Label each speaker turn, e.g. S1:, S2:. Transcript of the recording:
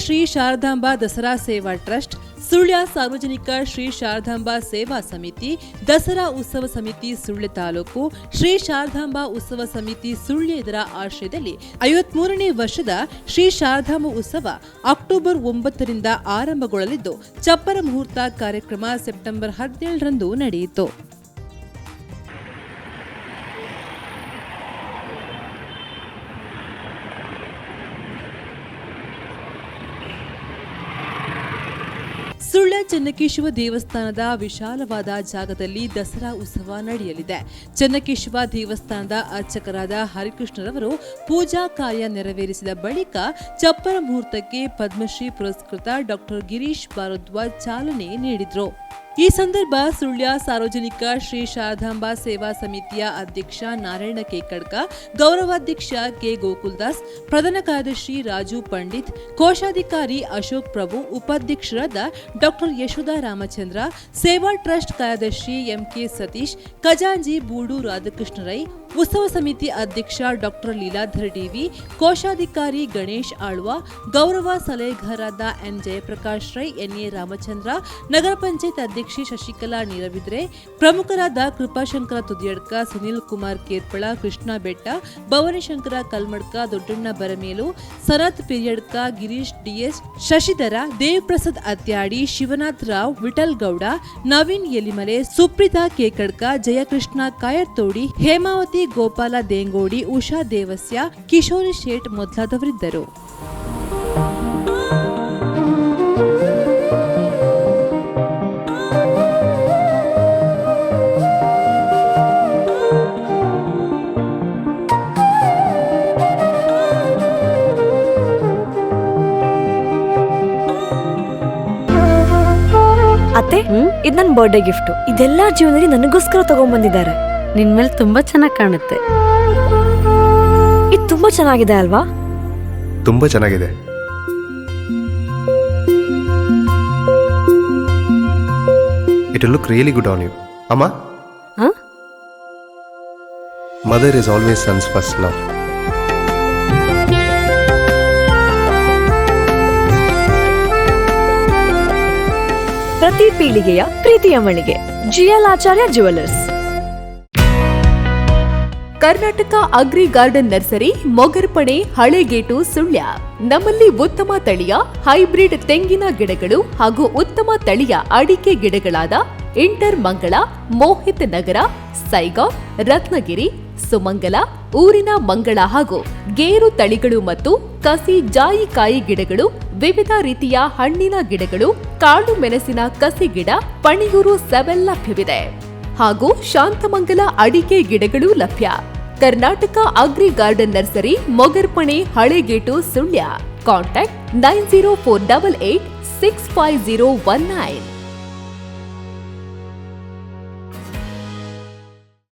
S1: ಶ್ರೀ ಶಾರದಾಂಬಾ ದಸರಾ ಸೇವಾ ಟ್ರಸ್ಟ್, ಸುಳ್ಯ ಸಾರ್ವಜನಿಕ ಶ್ರೀ ಶಾರದಾಂಬಾ ಸೇವಾ ಸಮಿತಿ, ದಸರಾ ಉತ್ಸವ ಸಮಿತಿ ಸುಳ್ಯ ತಾಲೂಕು, ಶ್ರೀ ಶಾರದಾಂಬಾ ಉತ್ಸವ ಸಮಿತಿ ಸುಳ್ಯ ಇದರ ಆಶ್ರಯದಲ್ಲಿ 53ನೇ ವರ್ಷದ ಶ್ರೀ ಶಾರದಾಂಬಾ ಉತ್ಸವ ಅಕ್ಟೋಬರ್ 9ರಿಂದ ಆರಂಭಗೊಳ್ಳಲಿದ್ದು, ಚಪ್ಪರ ಮುಹೂರ್ತ ಕಾರ್ಯಕ್ರಮ ಸೆಪ್ಟೆಂಬರ್ 17ರಂದು ನಡೆಯಿತು. ಸುಳ್ಯ ಚೆನ್ನಕೇಶವ ದೇವಸ್ಥಾನದ ವಿಶಾಲವಾದ ಜಾಗದಲ್ಲಿ ದಸರಾ ಉತ್ಸವ ನಡೆಯಲಿದೆ. ಚೆನ್ನಕೇಶವ ದೇವಸ್ಥಾನದ ಅರ್ಚಕರಾದ ಹರಿಕೃಷ್ಣರವರು ಪೂಜಾ ಕಾರ್ಯ ನೆರವೇರಿಸಿದ ಬಳಿಕ ಚಪ್ಪರ ಮುಹೂರ್ತಕ್ಕೆ ಪದ್ಮಶ್ರೀ ಪುರಸ್ಕೃತ ಡಾ ಗಿರೀಶ್ ಭಾರದ್ವಾಜ್ ಚಾಲನೆ ನೀಡಿದರು. ಈ ಸಂದರ್ಭ ಸುಳ್ಯ ಸಾರ್ವಜನಿಕ ಶ್ರೀ ಶಾರದಾಂಬಾ ಸೇವಾ ಸಮಿತಿಯ ಅಧ್ಯಕ್ಷ ನಾರಾಯಣ ಕೇಕಡ್ಕ, ಗೌರವಾಧ್ಯಕ್ಷ ಕೆ ಗೋಕುಲ್ದಾಸ್, ಪ್ರಧಾನ ಕಾರ್ಯದರ್ಶಿ ರಾಜು ಪಂಡಿತ್, ಕೋಶಾಧಿಕಾರಿ ಅಶೋಕ್ ಪ್ರಭು, ಉಪಾಧ್ಯಕ್ಷರಾದ ಡಾ ಯಶೋಧ ರಾಮಚಂದ್ರ, ಸೇವಾ ಟ್ರಸ್ಟ್ ಕಾರ್ಯದರ್ಶಿ ಎಂಕೆ ಸತೀಶ್, ಖಜಾಂಜಿ ಬೂಡು ರಾಧಾಕೃಷ್ಣ ರೈ, ಉತ್ಸವ ಸಮಿತಿ ಅಧ್ಯಕ್ಷ ಡಾ ಲೀಲಾಧರ್ ಡಿವಿ, ಕೋಶಾಧಿಕಾರಿ ಗಣೇಶ್ ಆಳ್ವ, ಗೌರವ ಸಲಹೆಗಾರರಾದ ಎನ್ ಜಯಪ್ರಕಾಶ್ ರೈ, ಎನ್ಎ ರಾಮಚಂದ್ರ, ನಗರ ಪಂಚಾಯತ್ ಅಧ್ಯಕ್ಷೆ ಶಶಿಕಲಾ ನೀರಬಿದ್ರೆ, ಪ್ರಮುಖರಾದ ಕೃಪಾಶಂಕರ ತುದಿಯಡ್ಕ, ಸುನಿಲ್ ಕುಮಾರ್ ಕೇರ್ಪಳ, ಕೃಷ್ಣ ಬೆಟ್ಟ, ಭವಾನಿಶಂಕರ ಕಲ್ಮಡ್ಕ, ದೊಡ್ಡಣ್ಣ ಬರಮೇಲು, ಸನತ್ ಪಿರಿಯಡ್ಕ, ಗಿರೀಶ್ ಡಿಎಸ್, ಶಶಿಧರ, ದೇವಪ್ರಸಾದ್ ಅತ್ಯಾಡಿ, ಶಿವನಾಥ್ ರಾವ್, ವಿಠಲ್ ಗೌಡ, ನವೀನ್ ಎಲಿಮಲೆ, ಸುಪ್ರೀತಾ ಕೇಕಡ್ಕ, ಜಯಕೃಷ್ಣ ಕಾಯರ್ತೋಡಿ, ಹೇಮಾವತಿ ಗೋಪಾಲ ದೇಂಗೋಡಿ, ಉಷಾ ದೇವಸ್ಯ, ಕಿಶೋರಿ ಶೇಟ್ ಮೊದಲಾದವರಿದ್ದರು.
S2: ಅತ್ತೆ, ಇದು ನನ್ನ ಬರ್ಡೇ ಗಿಫ್ಟ್. ಇದೆಲ್ಲ ಜೀವನದಲ್ಲಿ ನನಗೋಸ್ಕರ ತಗೊಂಡ್ಬಂದಿದ್ದಾರೆ.
S3: ನಿನ್ ಮೇಲೆ ತುಂಬಾ ಚೆನ್ನಾಗಿ ಕಾಣುತ್ತೆ.
S2: ಇದು ತುಂಬಾ ಚೆನ್ನಾಗಿದೆ ಅಲ್ವಾ?
S4: ತುಂಬಾ ಚೆನ್ನಾಗಿದೆ. It will look really good on you. Amma?
S3: Huh?
S4: Mother is always son's first love.
S2: ಪ್ರತಿ ಪೀಳಿಗೆಯ ಪ್ರೀತಿಯ ಮಳಿಗೆ GL Acharya jewellers.
S5: Karnataka agri garden nursery, Mogarpane, Halegate, Sullia. ನಮ್ಮಲ್ಲಿ ಉತ್ತಮ ತಳಿಯ ಹೈಬ್ರಿಡ್ ತೆಂಗಿನ ಗಿಡಗಳು ಹಾಗೂ ಉತ್ತಮ ತಳಿಯ ಅಡಿಕೆ ಗಿಡಗಳಾದ ಇಂಟರ್ ಮಂಗಳ, ಮೋಹಿತ್ ನಗರ, ಸೈಗಾವ್, ರತ್ನಗಿರಿ, ಸುಮಂಗಲ, ಊರಿನ ಮಂಗಳ ಹಾಗೂ ಗೇರು ತಳಿಗಳು ಮತ್ತು ಕಸಿ ಜಾಯಿಕಾಯಿ ಗಿಡಗಳು, ವಿವಿಧ ರೀತಿಯ ಹಣ್ಣಿನ ಗಿಡಗಳು, ಕಾಳು ಮೆಣಸಿನ ಕಸಿ ಗಿಡ, ಪಣಿಯೂರು ಸೆವೆಲ್ ಲಭ್ಯವಿದೆ ಹಾಗೂ ಶಾಂತಮಂಗಲ ಅಡಿಕೆ ಗಿಡಗಳು ಲಭ್ಯ. Karnataka agri garden nursery, Mogarpane, Halegate, Sullia. Contact 9048865019.